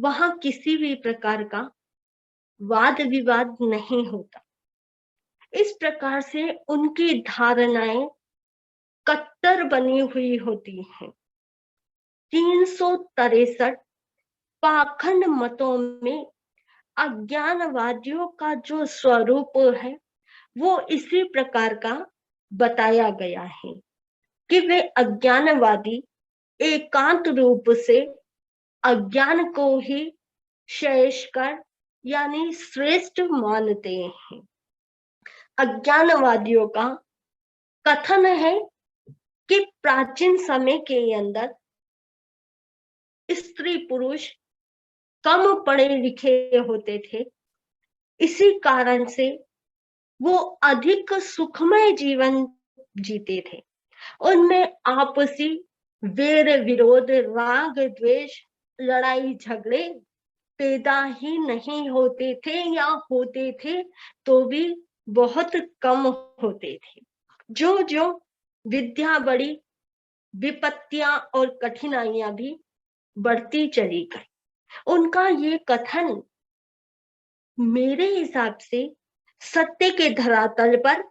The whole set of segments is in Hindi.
वहां किसी भी प्रकार का वाद विवाद नहीं होता। इस प्रकार से उनकी धारणाएं कट्टर बनी हुई होती हैं। 363 पाखंड मतों में अज्ञानवादियों का जो स्वरूप है वो इसी प्रकार का बताया गया है कि वे अज्ञानवादी एकांत रूप से अज्ञान को ही श्रेष्ठकर यानी श्रेष्ठ मानते हैं। अज्ञानवादियों का कथन है कि प्राचीन समय के अंदर स्त्री पुरुष कम पढ़े लिखे होते थे, इसी कारण से वो अधिक सुखमय जीवन जीते थे। उनमें आपसी वेर विरोध, राग द्वेष, लड़ाई झगड़े पैदा ही नहीं होते थे, या होते थे तो भी बहुत कम होते थे। जो जो विद्या बढ़ी, विपत्तियां और कठिनाइयां भी बढ़ती चली गई। उनका ये कथन मेरे हिसाब से सत्य के धरातल पर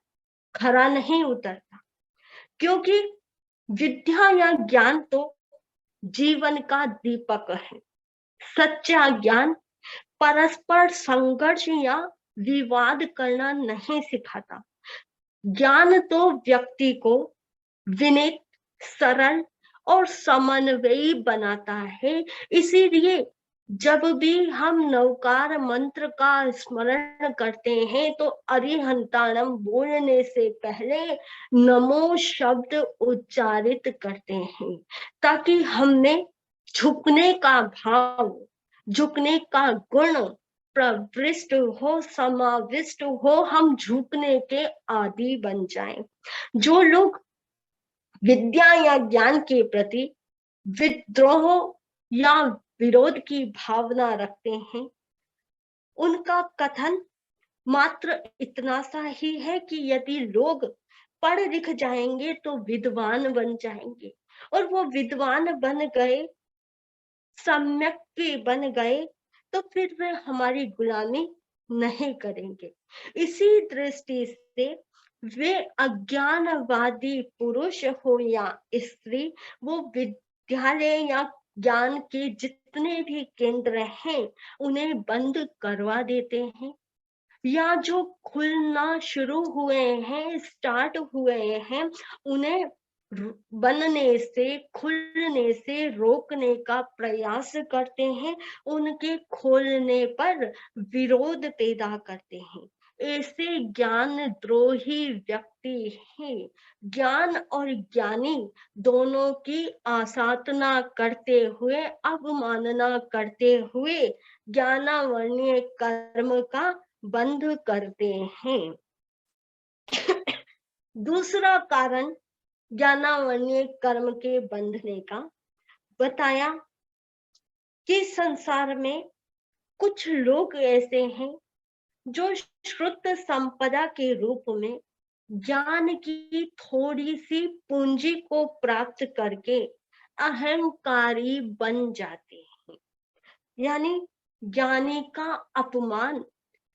खरा नहीं उतरता, क्योंकि विद्या या ज्ञान तो जीवन का दीपक है। सच्चा ज्ञान परस्पर संघर्ष या विवाद करना नहीं सिखाता। ज्ञान तो व्यक्ति को विनीत, सरल और समन्वयी बनाता है। इसीलिए जब भी हम नवकार मंत्र का स्मरण करते हैं तो अरिहंताणम बोलने से पहले नमो शब्द उच्चारित करते हैं, ताकि हमने झुकने का भाव, झुकने का गुण प्रविष्ट हो, समाविष्ट हो, हम झुकने के आदि बन जाएं। जो लोग विद्या या ज्ञान के प्रति विद्रोह या विरोध की भावना रखते हैं, उनका कथन मात्र इतना सा ही है कि यदि लोग पढ़ लिख जाएंगे तो विद्वान बन जाएंगे, और वो विद्वान बन गए, सम्यक के बन गए, तो फिर वे हमारी गुलामी नहीं करेंगे। इसी दृष्टि से वे अज्ञानवादी पुरुष हो या स्त्री, वो विद्यालय या ज्ञान के जितने भी केंद्र हैं उन्हें बंद करवा देते हैं, या जो खुलना शुरू हुए हैं, स्टार्ट हुए हैं, उन्हें बनने से, खुलने से रोकने का प्रयास करते हैं, उनके खोलने पर विरोध पैदा करते हैं। ऐसे ज्ञान द्रोही व्यक्ति हैं। ज्ञान और ज्ञानी दोनों की आसाधना करते हुए, अवमानना करते हुए ज्ञानावर्णीय कर्म का बंध करते हैं। दूसरा कारण ज्ञानावर्णीय कर्म के बंधने का बताया कि संसार में कुछ लोग ऐसे हैं जो श्रुत संपदा के रूप में ज्ञान की थोड़ी सी पूंजी को प्राप्त करके अहंकारी बन जाते हैं। यानी ज्ञानी का अपमान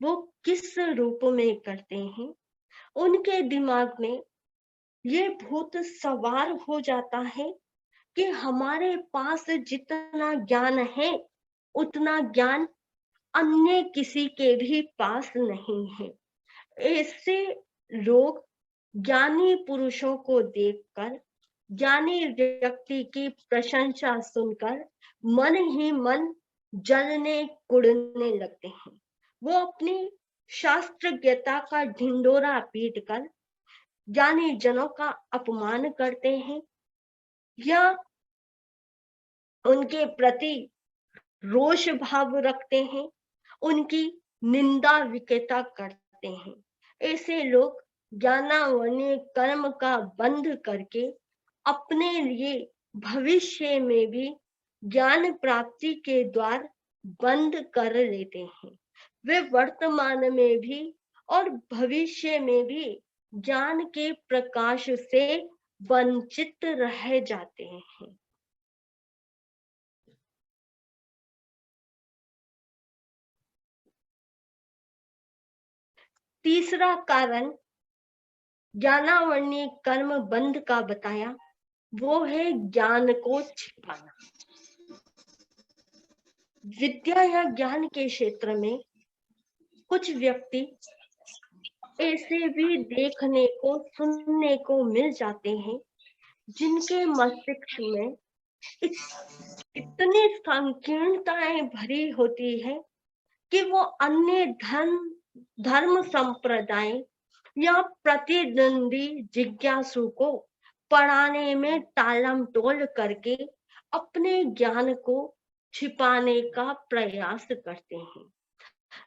वो किस रूप में करते हैं? उनके दिमाग में ये भूत सवार हो जाता है कि हमारे पास जितना ज्ञान है उतना ज्ञान अन्य किसी के भी पास नहीं है। ऐसे लोग ज्ञानी पुरुषों को देखकर, ज्ञानी व्यक्ति की प्रशंसा सुनकर मन ही मन जलने कुड़ने लगते हैं। वो अपनी शास्त्रज्ञता का ढिंडोरा पीटकर ज्ञानी जनों का अपमान करते हैं, या उनके प्रति रोष भाव रखते हैं, उनकी निंदा विकेता करते हैं। ऐसे लोग ज्ञानावर्णीय कर्म का बंध करके अपने लिए भविष्य में भी ज्ञान प्राप्ति के द्वार बंद कर लेते हैं। वे वर्तमान में भी और भविष्य में भी ज्ञान के प्रकाश से वंचित रह जाते हैं। तीसरा कारण ज्ञानावरणीय कर्म बंध का बताया, वो है ज्ञान को छिपाना। विद्या या ज्ञान के क्षेत्र में कुछ व्यक्ति ऐसे भी देखने को सुनने को मिल जाते हैं जिनके मस्तिष्क में इतनी संकीर्णताएं भरी होती है कि वो अन्य धर्म संप्रदाय या प्रतिद्वंदी जिज्ञासु को पढ़ाने में टालम टोल करके अपने ज्ञान को छिपाने का प्रयास करते हैं।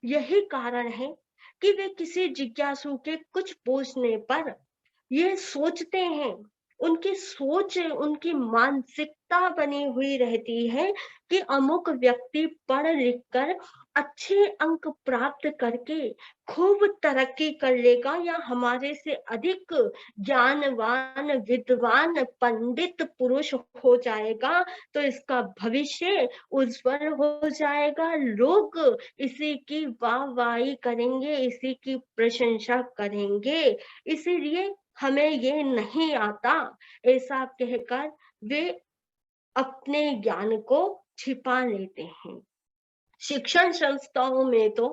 यही कारण है कि वे किसी जिज्ञासु के कुछ पूछने पर ये सोचते हैं, उनकी सोच, उनकी मानसिकता बनी हुई रहती है कि अमुक व्यक्ति पढ़ लिख कर अच्छे अंक प्राप्त करके खूब तरक्की कर लेगा या हमारे से अधिक ज्ञानवान विद्वान पंडित पुरुष हो जाएगा, तो इसका भविष्य उज्जवल हो जाएगा, लोग इसी की वाहवाही करेंगे, इसी की प्रशंसा करेंगे, इसीलिए हमें ये नहीं आता, ऐसा कहकर वे अपने ज्ञान को छिपा लेते हैं। शिक्षण संस्थाओं में तो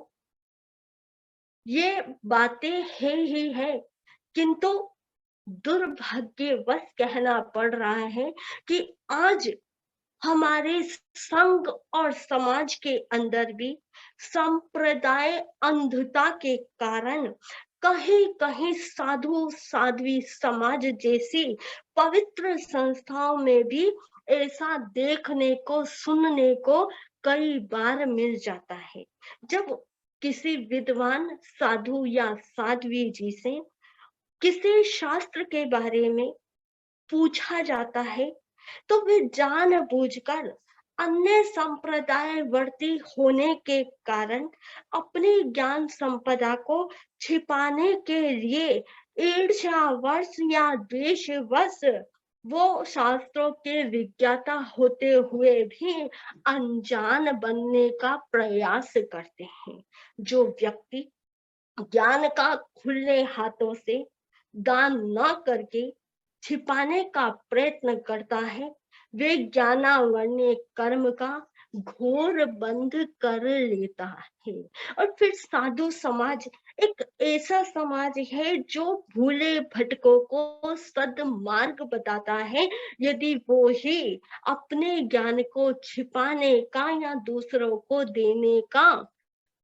ये बातें है ही है, किंतु दुर्भाग्यवश कहना पड़ रहा है कि आज हमारे संघ और समाज के अंदर भी संप्रदाय अंधता के कारण कहीं कहीं साधु साध्वी समाज जैसी पवित्र संस्थाओं में भी ऐसा देखने को सुनने को कई बार मिल जाता है। जब किसी विद्वान साधु या साध्वी जी से किसी शास्त्र के बारे में पूछा जाता है तो वे जानबूझकर अन्य संप्रदायवर्ती होने के कारण अपनी ज्ञान संपदा को छिपाने के लिए ईर्ष्यावश या द्वेषवश वो शास्त्रों के विज्ञाता होते हुए भी अनजान बनने का प्रयास करते हैं। जो व्यक्ति ज्ञान का खुले हाथों से दान न करके छिपाने का प्रयत्न करता है, वे ज्ञानावरणीय कर्म का घोर बंध कर लेता है। और फिर साधु समाज एक ऐसा समाज है जो भूले भटकों को सद्मार्ग बताता है। यदि वो ही अपने ज्ञान को छिपाने का या दूसरों को देने का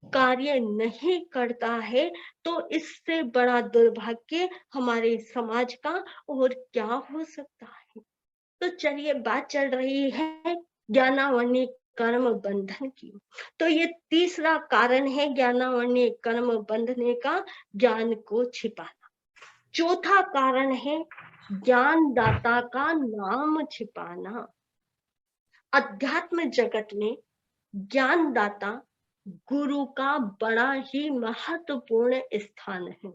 कार्य नहीं करता है, तो इससे बड़ा दुर्भाग्य हमारे समाज का और क्या हो सकता है। तो चलिए, बात चल रही है ज्ञानावरणीय कर्म बंधन की। तो ये तीसरा कारण है ज्ञानावरणीय कर्म बंधने का, ज्ञान को छिपाना। चौथा कारण है ज्ञानदाता का नाम छिपाना। अध्यात्म जगत में ज्ञानदाता गुरु का बड़ा ही महत्वपूर्ण स्थान है।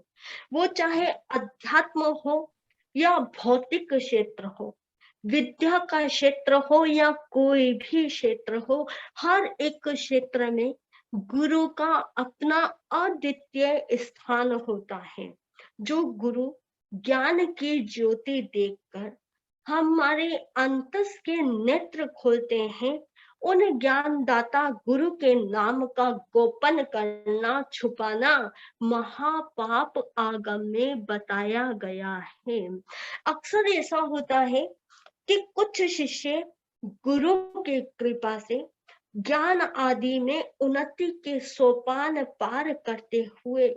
वो चाहे अध्यात्म हो या भौतिक क्षेत्र हो, विद्या का क्षेत्र हो या कोई भी क्षेत्र हो, हर एक क्षेत्र में गुरु का अपना अद्वितीय स्थान होता है। जो गुरु ज्ञान की ज्योति देखकर हमारे अंतस के नेत्र खोलते हैं, उन ज्ञानदाता गुरु के नाम का गोपन करना, छुपाना महापाप आगम में बताया गया है। अक्सर ऐसा होता है कि कुछ शिष्य गुरु की कृपा से ज्ञान आदि में उन्नति के सोपान पार करते हुए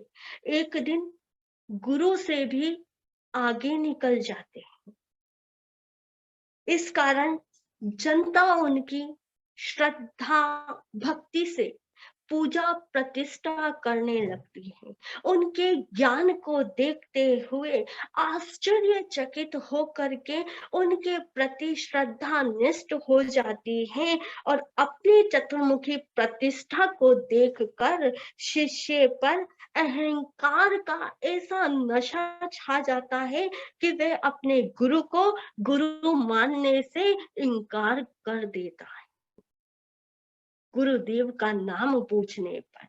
एक दिन गुरु से भी आगे निकल जाते हैं। इस कारण जनता उनकी श्रद्धा भक्ति से पूजा प्रतिष्ठा करने लगती है। उनके ज्ञान को देखते हुए आश्चर्यचकित होकर के उनके प्रति श्रद्धा निष्ठ हो जाती है और अपनी चतुर्मुखी प्रतिष्ठा को देखकर शिष्य पर अहंकार का ऐसा नशा छा जाता है कि वह अपने गुरु को गुरु मानने से इनकार कर देता है। गुरुदेव का नाम पूछने पर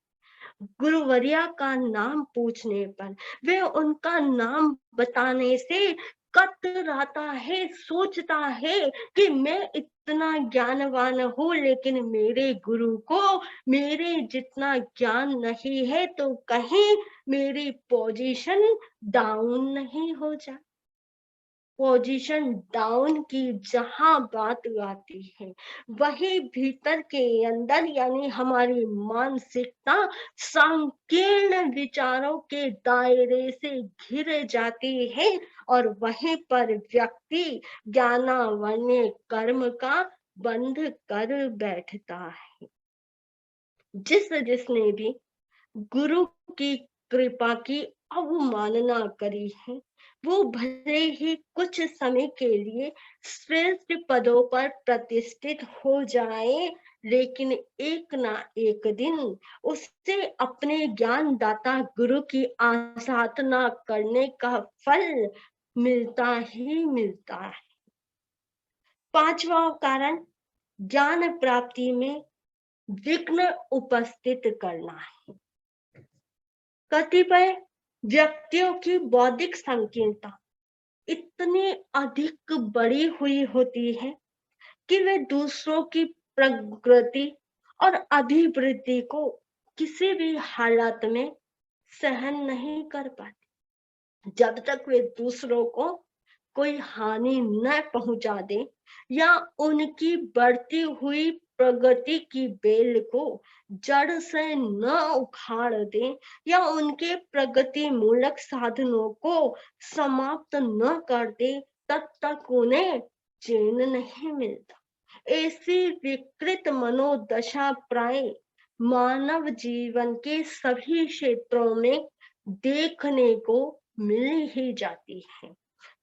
गुरुवर्या का नाम पूछने पर वे उनका नाम बताने से कतराता है, सोचता है कि मैं इतना ज्ञानवान हूँ, लेकिन मेरे गुरु को मेरे जितना ज्ञान नहीं है, तो कहीं मेरी पोजीशन डाउन नहीं हो जाए। पोजीशन डाउन की जहां बात आती है, वही भीतर के अंदर यानी हमारी मानसिकता संकीर्ण विचारों के दायरे से घिर जाती है, और वहीं पर व्यक्ति ज्ञानावन्य कर्म का बंध कर बैठता है। जिसने भी गुरु की कृपा की अवमानना करी है, वो भले ही कुछ समय के लिए श्रेष्ठ पदों पर प्रतिष्ठित हो जाए, लेकिन एक ना एक दिन उससे अपने ज्ञानदाता गुरु की आराधना करने का फल मिलता ही मिलता है। पांचवा कारण ज्ञान प्राप्ति में विघ्न उपस्थित करना है। कतिपय व्यक्तियों की बौद्धिक संकीर्णता इतनी अधिक बड़ी हुई होती है कि वे दूसरों की प्रगति और अभिवृद्धि को किसी भी हालत में सहन नहीं कर पाते। जब तक वे दूसरों को कोई हानि न पहुंचा दे या उनकी बढ़ती हुई प्रगति की बेल को जड़ से न उखाड़ दे या उनके प्रगति मूलक साधनों को समाप्त न कर दे, तब तक उन्हें चैन नहीं मिलता। ऐसी विकृत मनोदशा प्राय मानव जीवन के सभी क्षेत्रों में देखने को मिल ही जाती है।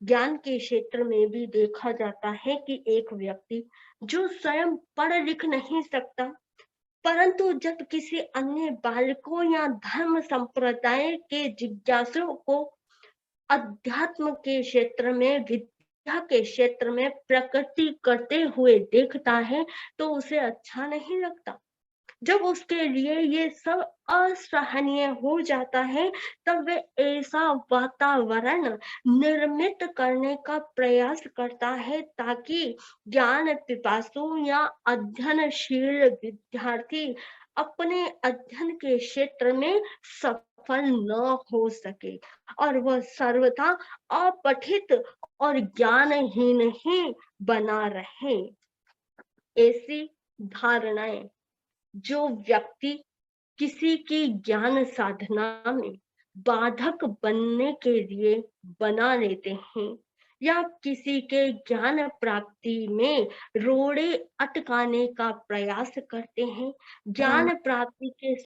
ज्ञान के क्षेत्र में भी देखा जाता है कि एक व्यक्ति जो स्वयं पढ़ लिख नहीं सकता, परंतु जब किसी अन्य बालकों या धर्म संप्रदाय के जिज्ञासुओं को अध्यात्म के क्षेत्र में, विद्या के क्षेत्र में प्रगति करते हुए देखता है, तो उसे अच्छा नहीं लगता। जब उसके लिए ये सब असहनीय हो जाता है, तब वे ऐसा वातावरण निर्मित करने का प्रयास करता है ताकि ज्ञान पिपासु या अध्ययनशील विद्यार्थी अपने अध्ययन के क्षेत्र में सफल न हो सके और वह सर्वथा अपठित और ज्ञानहीन ही बना रहे। ऐसी धारणाएं जो व्यक्ति किसी की ज्ञान साधना में बाधक बनने के लिए बना लेते हैं या किसी के ज्ञान प्राप्ति में रोड़े अटकाने का प्रयास करते हैं, ज्ञान प्राप्ति के